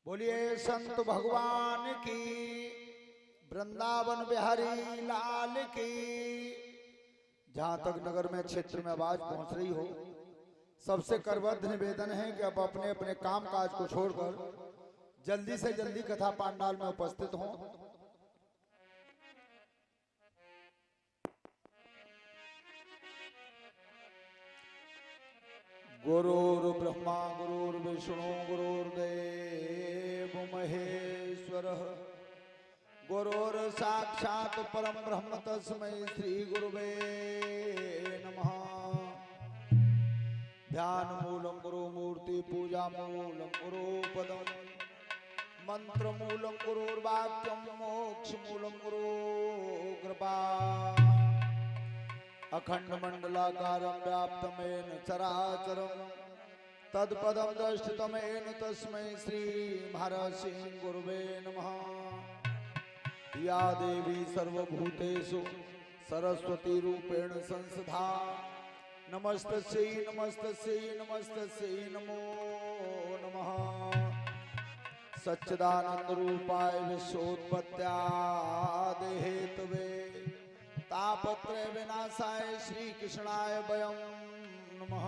बोलिए संत भगवान की, वृंदावन बिहारी लाल की। जहां तक नगर में क्षेत्र में आवाज पहुंच रही हो, सबसे करबद्ध निवेदन है कि अब अपने अपने काम काज को छोड़कर जल्दी से जल्दी कथा पांडाल में उपस्थित हों। गुरुर् ब्रह्मा गुरुर्विष्णु गुरुर्देव महेश्वरः, गुरुर् साक्षात् परम ब्रह्म तस्मै श्री गुरुवे नमः। ध्यान मूलम गुरु मूर्ति, पूजा मूलम गुरु पदम, मंत्र मूलम गुरुर्वाक्यम, मोक्ष मूलम गुरु कृपा। अखंड मंडलाकारं व्याप्तमेन चराचरं, तत्पदं दर्शितमेन तस्मै श्री महर्षि गुरुवे नमः। या देवी सर्वभूतेषु सरस्वती रूपेण संस्था, नमस्तस्यै नमस्तस्यै नमस्तस्यै नमो नमः। सच्चिदानंद रूपाय विश्वोत्पत्त्यादि हेतवे, तापत्रय विनाशाय श्री कृष्णाय वयं नमः।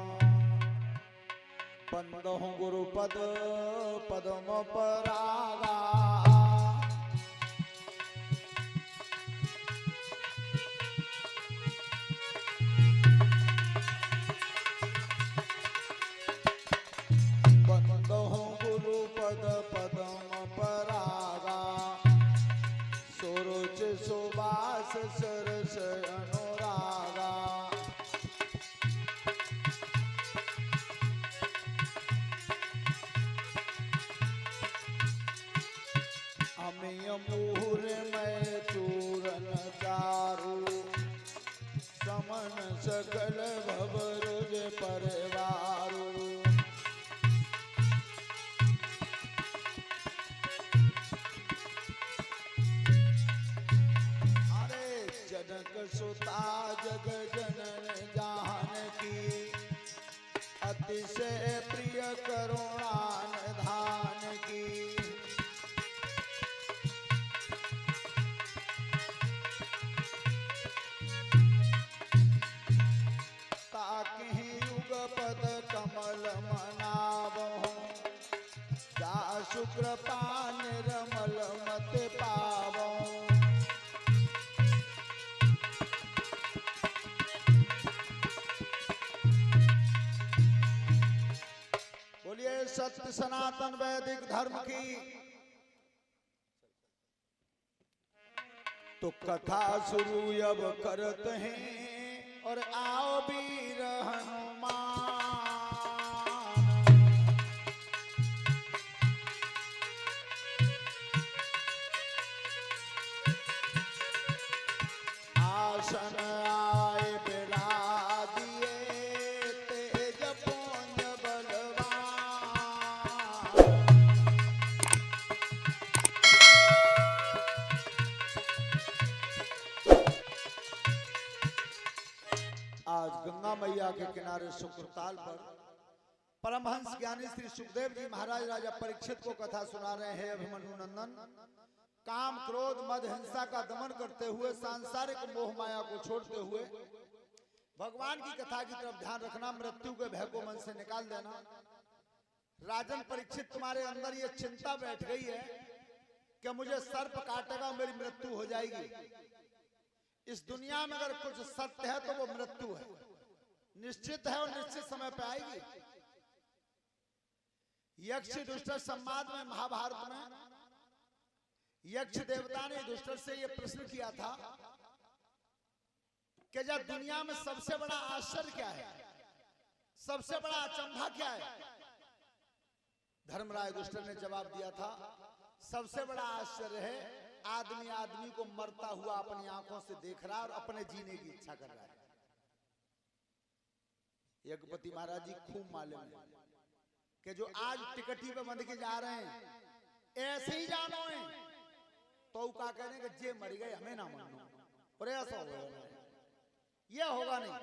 बंदहु गुरुपद पद्म परागा, बंदहु गुरुपद पद्म परागा, सुरुचि सुबास सरस अनुरागा। अमिय मुहुर में चूरन चारु, समन सकल भवरुज परिवारु। जनक सुता जग जनन जानकी, अतिशय प्रिय करुणा निधान की। ताकि युगपद कमल मनावहु, जा शुक्रपा निर्मल मत पावहु। बोलिए सत्य सनातन वैदिक धर्म की। तो कथा शुरू अब करते हैं, और आओ वीर हनुमान। आसन आए बिरा दिए, तेज पुंज बलवान। आज गंगा मैया के किनारे शुक्रताल पर परमहंस ज्ञानी श्री सुखदेव जी महाराज राजा परीक्षित को कथा सुना रहे हैं। अभिमन्यु नंदन काम क्रोध मद हिंसा का दमन करते हुए, सांसारिक मोह माया को छोड़ते हुए भगवान की कथा की तरफ ध्यान रखना, मृत्यु के भय को मन से निकाल देना। राजन परीक्षित, तुम्हारे अंदर ये चिंता बैठ गई है कि मुझे सर्प काटेगा, मेरी मृत्यु हो जाएगी। इस दुनिया में अगर कुछ सत्य है तो वो मृत्यु है, निश्चित है और निश्चित समय पे आएगी। यक्ष दुष्ट संवाद में, महाभारत में यक्ष देवता ने दुष्ट से ये प्रश्न किया था कि जब दुनिया में सबसे बड़ा आश्चर्य क्या है, सबसे बड़ा अचंभा क्या है। धर्मराज दुष्ट ने जवाब दिया था, सबसे बड़ा आश्चर्य है आदमी आदमी को मरता हुआ अपनी आंखों से देख रहा है और अपने जीने की इच्छा कर रहा है। यज्ञपति महाराज जी खूब मालूम है कि जो आज टिकटी पे बंध के जा रहे हैं, ऐसे ही जानो है तो का कहने कि जे मर गए हमें ना मानो, और ऐसा होगा ये होगा नहीं।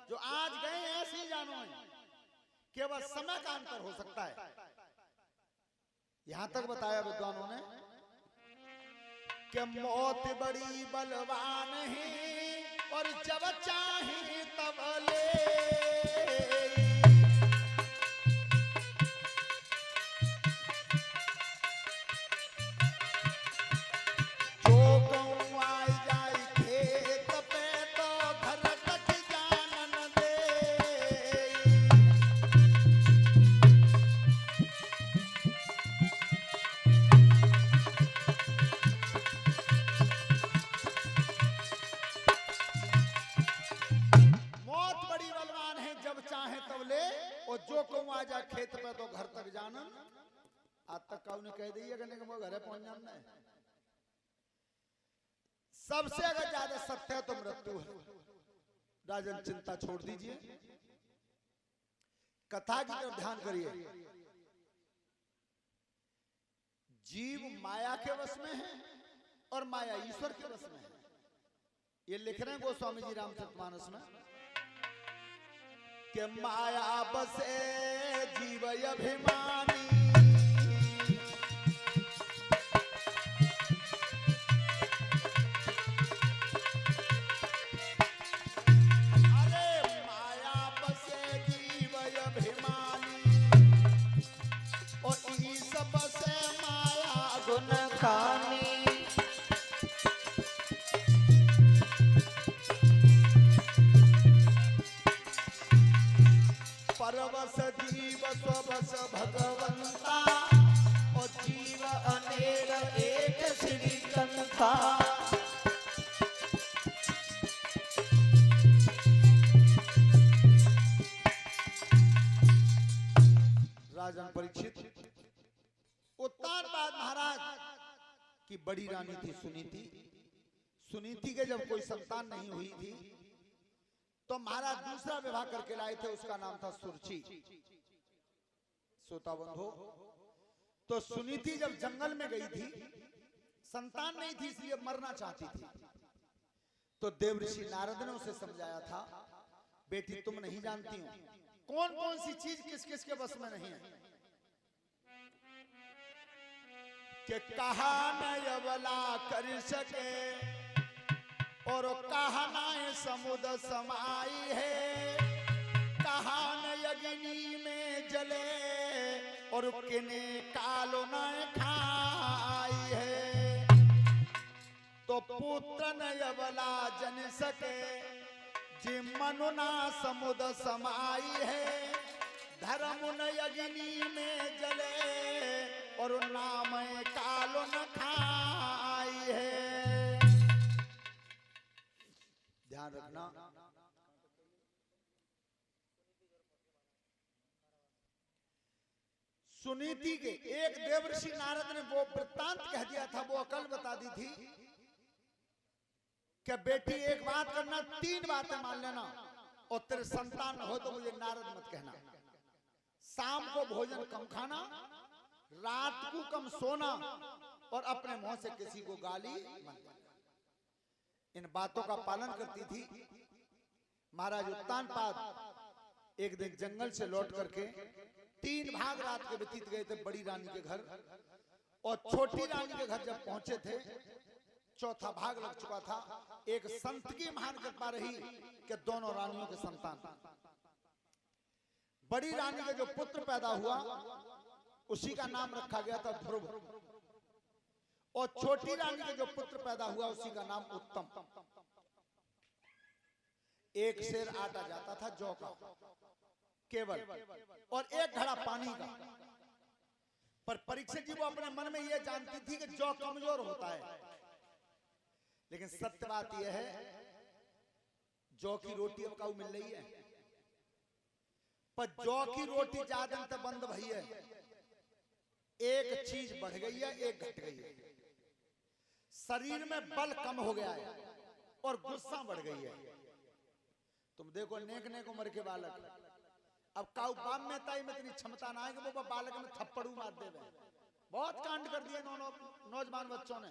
जो आज गए ऐसे ही जानो है, केवल समय का अंतर हो सकता है। यहां तक बताया विद्वानों ने कि मौत बड़ी बलवान है और जब चाहे तब ले। खेत पे तो घर तक जाना। आज तक का उन्हें कह दिया कि वो घर पहुंच जाना है। सबसे अगर ज्यादा सत्य है तो मृत्यु है। राजन चिंता छोड़ दीजिए, कथा की तरफ ध्यान करिए। जीव माया के वश में है और माया ईश्वर के वश में है। ये लिख रहे हैं गोस्वामी जी रामचरितमानस में कि माया बसे जीव अभिमानी, अरे माया बसे जीव अभिमानी और ईश बसे माया गुण खानी। परवश जीव स्वबस भगवंता और जीव अनेक एक श्री कंथा। राजन परीक्षित उत्तानपाद महाराज की बड़ी रानी थी सुनीति। सुनीति के जब कोई संतान नहीं हुई थी तो महाराज दूसरा विवाह करके लाए थे, उसका नाम था सुरची। श्रोता बंधु, तो सुनीति जब जंगल में गई थी, संतान नहीं थी इसलिए मरना चाहती थी, तो देवऋषि नारद ने उसे समझाया था, बेटी तुम नहीं जानती हो कौन कौन सी चीज किस किस के बस में नहीं है। कि कहा न यवला कर सके और कहानाएं समुद्र समाई है, कहान यज्ञी में जले और किने कालो न खाई है। तो पुत्र न यवला जन सके जे मनुना समुद्र समाई है, धर्म न यज्ञी में जले और नाम कालो न खाई है। ध्यान रखना, सुनीति के एक देवऋषि नारद ने वो वृत्तांत कह दिया था, वो अकल बता दी थी कि बेटी एक बात करना, तीन बातें मान लेना और तेरे संतान हो तो मुझे नारद मत कहना। शाम को भोजन कम खाना, रात को कम सोना और अपने मुंह से किसी को गाली मत देना। इन बातों का पालन करती थी। महाराज उत्तानपाद एक दिन जंगल से लौट करके 3 भाग रात के व्यतीत गए थे बड़ी रानी के घर, और छोटी रानी के घर जब पहुंचे थे 4था भाग लग चुका था। एक संत की महान कृपा रही कि दोनों रानियों के संतान। बड़ी रानी के जो पुत्र पैदा हुआ उसी का नाम रखा गया था ध्रुव, और छोटी रानी के जो पुत्र पैदा हुआ उसी का नाम उत्तम। एक सेर आटा जाता था जौ का केवल, और 1 घड़ा पानी का। पर परीक्षित जी वो अपने मन में यह जानती थी कि जौ कमजोर होता है, लेकिन सत्य बात यह है जौ की रोटी अब काऊ मिल रही है, पर जौ की रोटी ज्यादा तक बंद भई है। एक चीज बढ़ गई है, एक घट गई है। शरीर में बल कम हो गया है और गुस्सा बढ़ गई है। तुम देखो नेक नेक उम्र के बालक, अब काऊ बाप में ताई में इतनी क्षमता ना है कि वो बालक में थप्पड़ू मार दे। बहुत कांड कर दिए नौजवान बच्चों ने,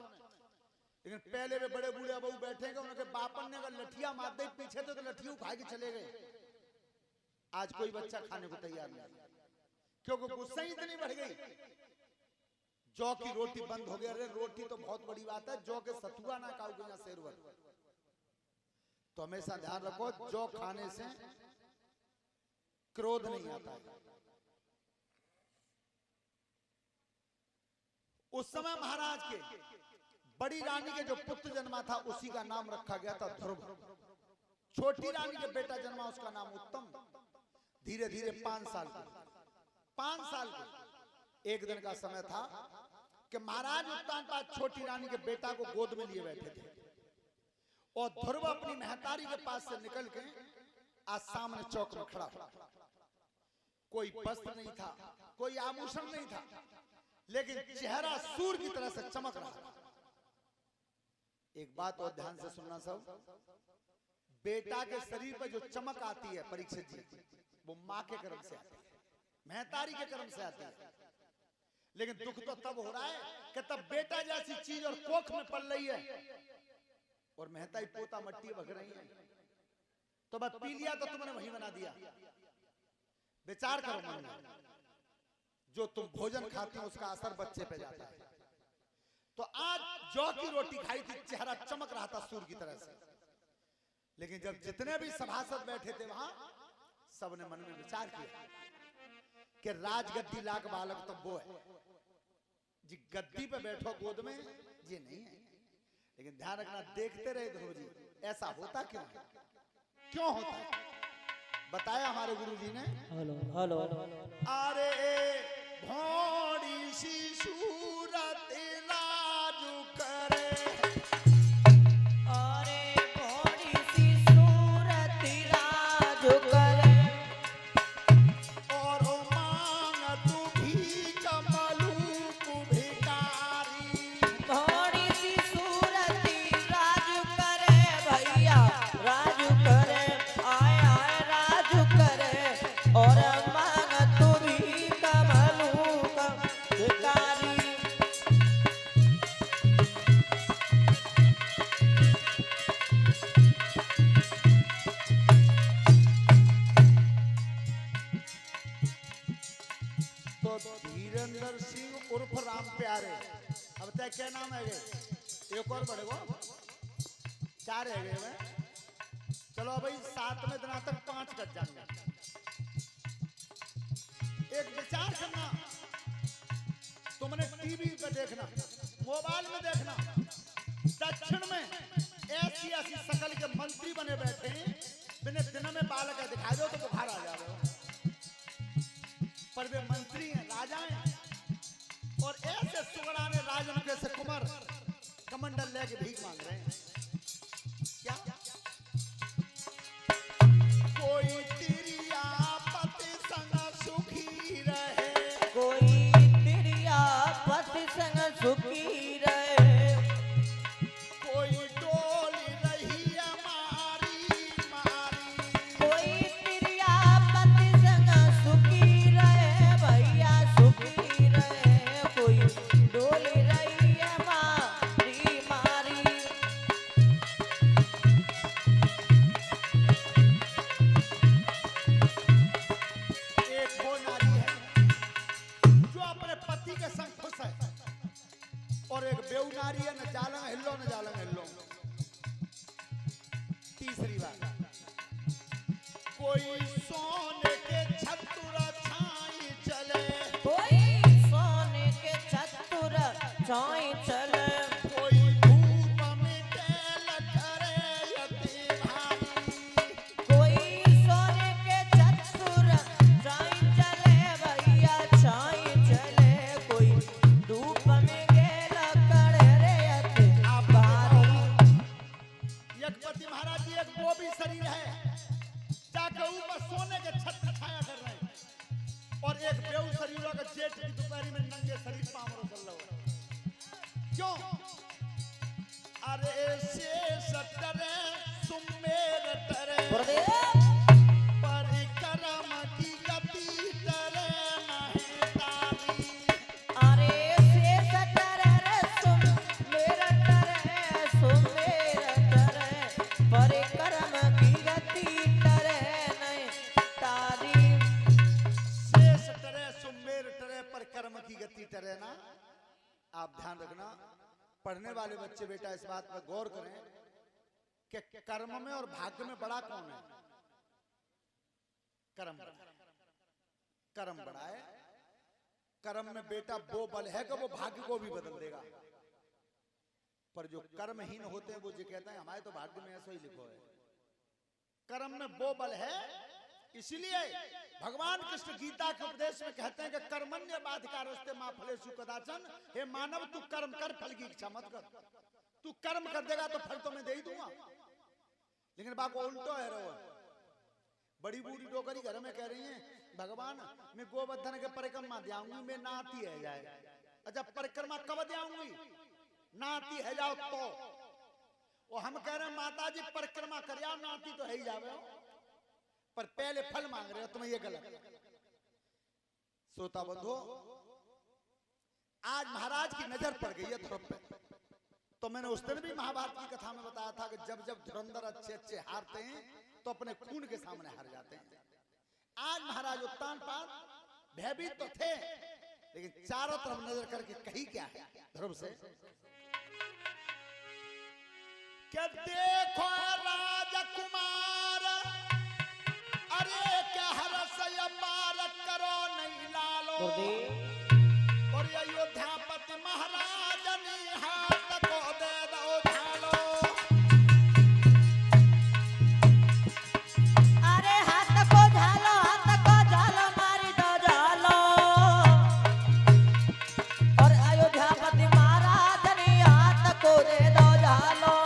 लेकिन पहले वे बड़े बूढ़े बहू बैठेंगे, उनके बापन ने अगर लठिया मार दे पीछे तो लठियों खा के चले गए। आज कोई बच्चा खाने को तैयार नहीं, क्योंकि गुस्सा ही इतनी बढ़ गई। जौ की रोटी बंद हो गया। अरे रोटी तो बहुत बड़ी बात है, जौ के सतुआ ना खाओ बिना शेरवर। तो हमेशा ध्यान रखो, जौ खाने से क्रोध नहीं आता है। उस समय महाराज के बड़ी रानी के जो पुत्र जन्मा था उसी का नाम रखा गया था ध्रुव। छोटी रानी के बेटा जन्मा उसका नाम उत्तम। धीरे धीरे 5 साल के एक दिन का समय था कि महाराज उत्तानपाद छोटी रानी के बेटा को गोद में लिए बैठे थे और ध्रुव अपनी महतारी के पास से निकल के आज सामने चौक में खड़ा हुआ। कोई वस्त्र नहीं था, कोई आभूषण नहीं था, लेकिन चेहरा सूर्य की तरह से चमक रहा था। एक बात और ध्यान से सुनना सब, बेटा के शरीर पर जो चमक आती है परीक्षित जी, वो माँ के कर्म से आती है, महतारी के कर्म से आती है। लेकिन दुख तो तब हो रहा है कि तब बेटा जैसी चीज और कोख में पल रही है और महतारी पोता मट्टी बग रही है। तो बस पी लिया तो तुमने वही बना दिया। विचार करो मन में, जो तुम भोजन खाते हो उसका असर बच्चे पे जाता है। तो आज जौ की रोटी खाई थी, चेहरा चमक रहा था सूर्य की तरह से। लेकिन जब जितने भी सभासद बैठे थे वहां, सबने मन में विचार किया कि राजगद्दी लाख बालक तो वो है जी, गद्दी पे बैठो गोद में, ये नहीं है। लेकिन ध्यान रखना, देखते रहे ध्रुव जी, ऐसा होता क्यों है, क्यों होता है, बताया हमारे गुरु जी ने। हेलो अरे भोड़ी सी सूरत राजू करे, अरे भोड़ी सी सूरत राजू करे, और मांग तू भी कमलू भिकारी। भोड़ी सी सूरत राजू करे भैया, राजू करे, आए आए राजू करे, और मांग तू भी कमलू भिकारी। तो धीरेन्द्र सिंह उर्फ राम प्यारे, अब तक क्या नाम है गए, एक और बढ़ेगो, 4 है गए में। चलो भाई 7 में दिना तक 5 कर जाएंगे। एक विचार करना, तुमने टीवी पे देखना, मोबाइल में देखना, दक्षिण में ऐसी ऐसी शकल के मंत्री बने बैठे हैं, बिना दिन में बालक दिखाई दो तो बुखार आ जाए, पर वे मंत्री हैं, राजा हैं, और ऐसे सुगड़ाने राजन के से कुमार कमंडल लेके भीख मांग रहे हैं। क्या कोई तेरी आपत्ति संग सुखी रहे, कोई तेरी आपत्ति संग सुखी रहे, कोई डोली रही हमारी मारी, कोई तेरी आपत्ति संग सुखी रहे भैया, सुखी रहे, कोई डोली रही हमारी मारी। एक वो नारी है जो अपने पति के संग खुश है, और एक बेऊ नारी है, न जालंग हिल्लो न जालंग हिल्लो। तीसरी बात, कोई सोने के छत्र छाई चले, कोई सोने के चतुर छाई चले, कोई धूप में तेल करे यति भारी, कोई सोने के चतुर छाई चले भैया, छाई चले, कोई धूप में गेल करे रे अति भारी। यज्ञपति महाराज जी एक वो भी शरीर है जाके ऊपर सोने के छत्र छाया कर रहे हैं, और एक बेऊ शरीरों का जेठ की दोपहरी में नंगे शरीर पामरो चल रहा है। क्यों? अरे शेष टरे सुमेर टरे, परिक्रम की गति टरे महतारी, अरे शेष टरे रे सुम मेरा टरे, सुम मेरा टरे, परिक्रम की गति टरे नहीं तारी। 6 टरे सुमेर टरे पर कर्म की गति टरे ना आप ध्यान रखना, पढ़ने वाले बच्चे बेटा इस बात पर गौर करें कि कर्म में और भाग्य में बड़ा कौन है? कर्म। कर्म बड़ा है। कर्म में बेटा वो बल है कि वो भाग्य को भी बदल देगा। पर जो कर्महीन होते हैं वो जो कहते हैं हमारे तो भाग्य में ऐसा ही लिखो है। कर्म में वो बल है, इसलिए भगवान कृष्ण गीता के उपदेश में कहते हैं कि कर्मण्य बाधिकारस्ते मां फलेषु कदाचन। हे मानव तू कर्म कर, फल की इच्छा मत कर। तू कर्म कर देगा तो फल तो मैं दे ही दूंगा। लेकिन बाको उल्टो है रो। बड़ी बूढ़ी टोकरी घर में कह रही है भगवान मैं गोवर्धन के परिक्रमा दियाऊंगी, मैं नाती है जाए। अच्छा परिक्रमा कब दियाऊंगी? नाती है जाओ तो। और हम कह रहे हैं माता जी परिक्रमा कर आओ, नाती तो है ही जावे हो, पर पहले फल मांग रहे हो, तुम्हें ये गलत। श्रोता बंधु, आज महाराज की नजर पड़ गई है ध्रुव पे। तो मैंने उस दिन भी महाभारत की कथा में बताया था कि जब जब धुरंधर अच्छे अच्छे हारते हैं तो अपने खून के सामने हार जाते हैं। आज महाराज उत्तानपाद भयभीत तो थे, लेकिन चारों तरफ नजर करके कही क्या है ध्रुव से क्या देखो राजकुमार, अरे क्या हरस अपार करो नहीं लालो। और अयोध्यापति महाराज ने हाथ को दे दो झालो। अरे हाथ को झालो, हाथ को झालो, मारी दो झालो। और अयोध्यापति महाराज ने हाथ को दे दो झालो।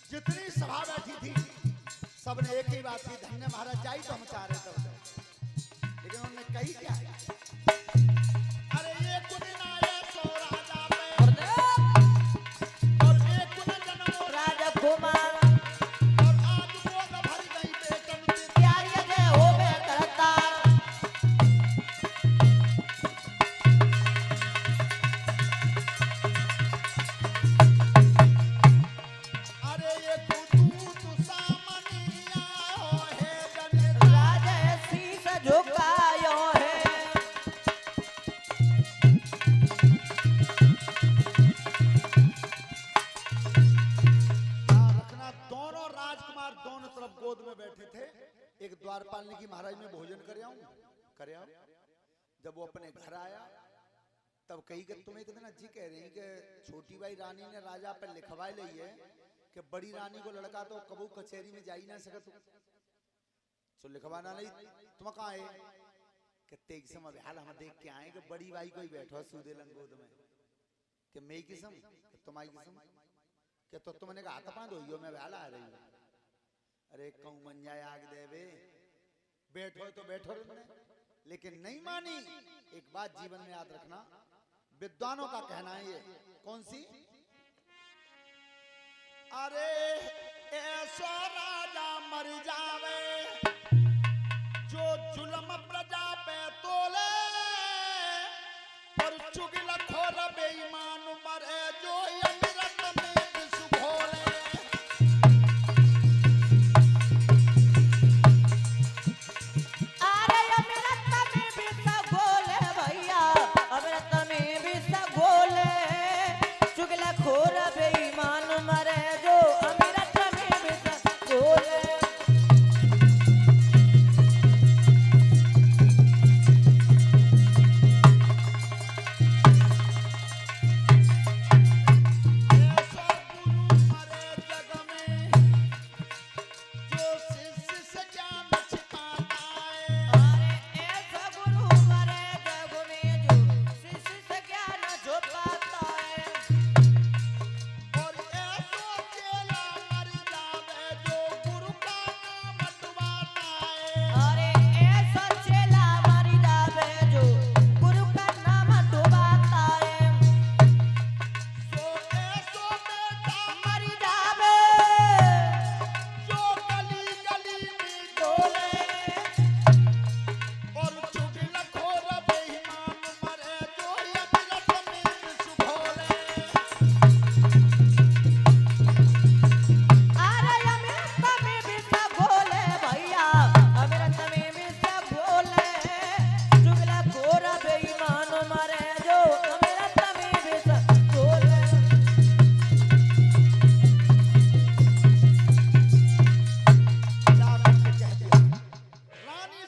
जितनी सभा बैठी थी सबने एक ही बात की, धन्य महाराज जाई तो हम चाह रहे थे, लेकिन उन्होंने कही क्या है? अरे ये कुदिन आए सो राजा पे, और एक कुदिन जन्मो राजकुमार, और आज गोद भर गई बेटन की प्यारी जय होवे करता। अरे ये कुदूत सामनिया हो है जन राजा शीस झुकायो है। रखना दोनों राजकुमार दोनों तरफ गोद में बैठे थे। एक द्वारपाल ने की महाराज में भोजन कर आऊं, कर आओ। जब वो अपने घर आया तब कही कि तुम्हें कितना जी कह रही कि छोटी भाई रानी ने राजा पर लिखवाई ली है कि बड़ी रानी को लड़का तो कबू कचहरी में जा ही ना सके, तो लिखवाना नहीं। तुम कहाँ है कि तेग समय हाल हम देख के आए कि बड़ी भाई को ही बैठो सूदे लंगोद में कि मैं किस्म तुम्हारी किस्म कि तो तुमने कहा हाथ पांध हो मैं हाल आ रही हूँ। अरे कहूँ मंजा आग देवे बैठो तो बैठो तुमने, लेकिन नहीं मानी। एक बात जीवन में याद रखना, विद्वानों का कहना है ये कौन सी, अरे ऐसा राजा मर जावे जो जुल्म प्रजा पे तोले, और चुगल खोर बेईमान मरे जो अमृत में विष घोले। अरे अमृत में विष घोले भैया, अमृत में विष घोले। चुगलखोर बेईमान मरे जो अमृत में विष घोले।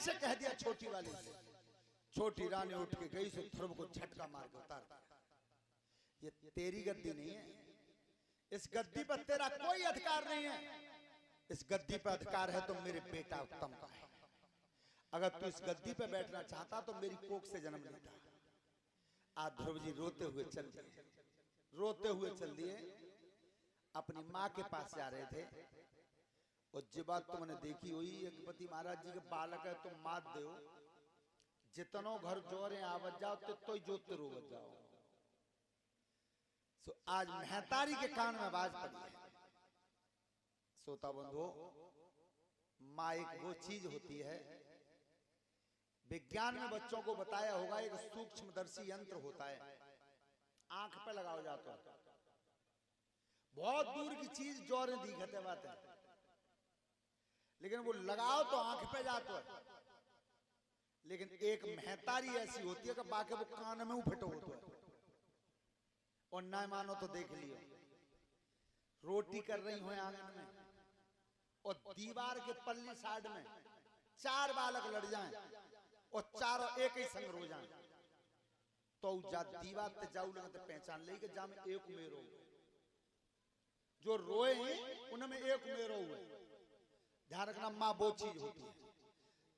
से कह दिया छोटी वाली से। छोटी रानी उठ के गई, सो ध्रुव को झटका मार के उतार दिया। ये तेरी गद्दी नहीं है, इस गद्दी पर तेरा कोई अधिकार नहीं है। इस गद्दी पर अधिकार है तो मेरे बेटा उत्तम का है। अगर तू इस गद्दी पे बैठना चाहता तो मेरी कोख से जन्म लेता। आज ध्रुव जी रोते हुए चल दिए, रोते हुए चल दिए। अपनी माँ के पास जा रहे थे, और जो बात तुमने देखी हुई, यज्ञपति महाराज जी के बालक है, तुम मात दो, जितनो घर जोरे आवत जाओ तो जोते रोवत जाओ। सो आज महतारी के कान में आवाज पड़ी है। सोता बंधु, माँ एक वो चीज होती है, विज्ञान में बच्चों को बताया होगा, एक सूक्ष्मदर्शी यंत्र होता है, आंख पे लगाओ जाता है, बहुत दूर की चीज जोरे दिखते बात है, लेकिन वो लगाओ तो आंख पे जाता है। लेकिन एक महतारी ऐसी होती है कि बाकी वो कान में उफटो होता है। और ना मानो तो देख लियो, रोटी कर रही हो आंगन में, और दीवार के पल्ली साइड में 4 बालक लड़ जाएं और चारों एक ही संग रो जाएं, तो जा दीवार पे जाऊ लगते पहचान ले कि जा में एक मेरो, जो रोए उनमें एक मेरो हुए। ध्यान रखना, माँ वो चीज होती है।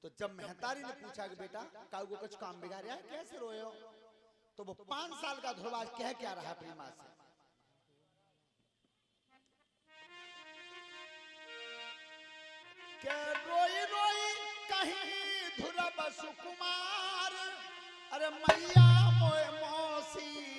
तो जब महतारी ने पूछा कि बेटा काऊ को कुछ काम बिगाड़ा है, कैसे रोए हो, तो वो 5 साल का ध्रुव आज कह क्या रहा अपनी माँ से, के रोई रोई कहीं ध्रुव सुकुमार, अरे मैया मोए मौसी